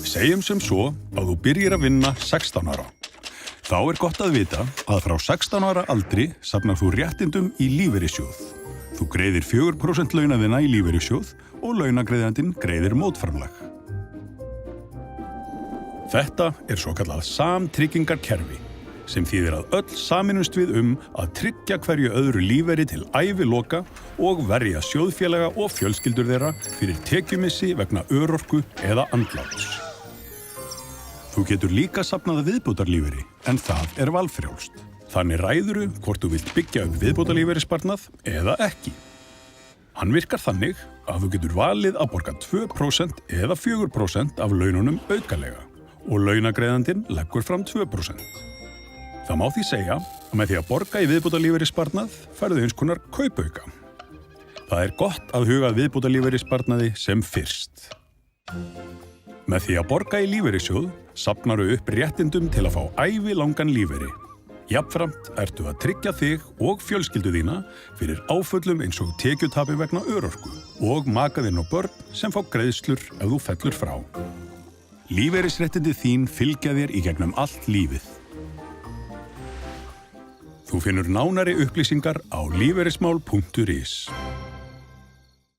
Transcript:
Segjum sem svo að þú byrjir að vinna 16 ára. Þá gott að vita að frá 16 ára aldri safnar þú réttindum í lífeyrissjóð. Þú greiðir 4% launa þinna í lífeyrissjóð og launagreiðandinn greiðir mótframlag. Þetta svokallað samtryggingarkerfi, sem þýðir að öll sameinumst við að tryggja hverju öðru lífeyri til æviloka og verja sjóðfélaga og fjölskyldur þeirra fyrir tekjumissi vegna örorku eða andláts. Þú getur líka safnað viðbótarlífeyri, en það valfrjálst. Þannig ræðuru hvort þú vilt byggja upp viðbótarlífeyrissparnað eða ekki. Hann virkar þannig að þú getur valið að borga 2% eða 4% af laununum aukalega og launagreiðandinn leggur fram 2%. Það má því segja að með því að borga í viðbótarlífeyrissparnað færðu eins konar kaupauka. Það gott að huga að viðbótarlífeyrissparnaði sem fyrst. Með því að borga í lífeyrissjóð safnaru upp réttindum til að fá ævilangan lífeyri. Jafnframt ertu að tryggja þig og fjölskyldu þína fyrir áföllum eins og tekjutapi vegna örorku og maka þinn og börn sem fá greiðslur ef þú fellur frá. Lífeyrisréttindi þín fylgja þér í gegnum allt lífið. Þú finnur nánari upplýsingar á lífeyrismál.is.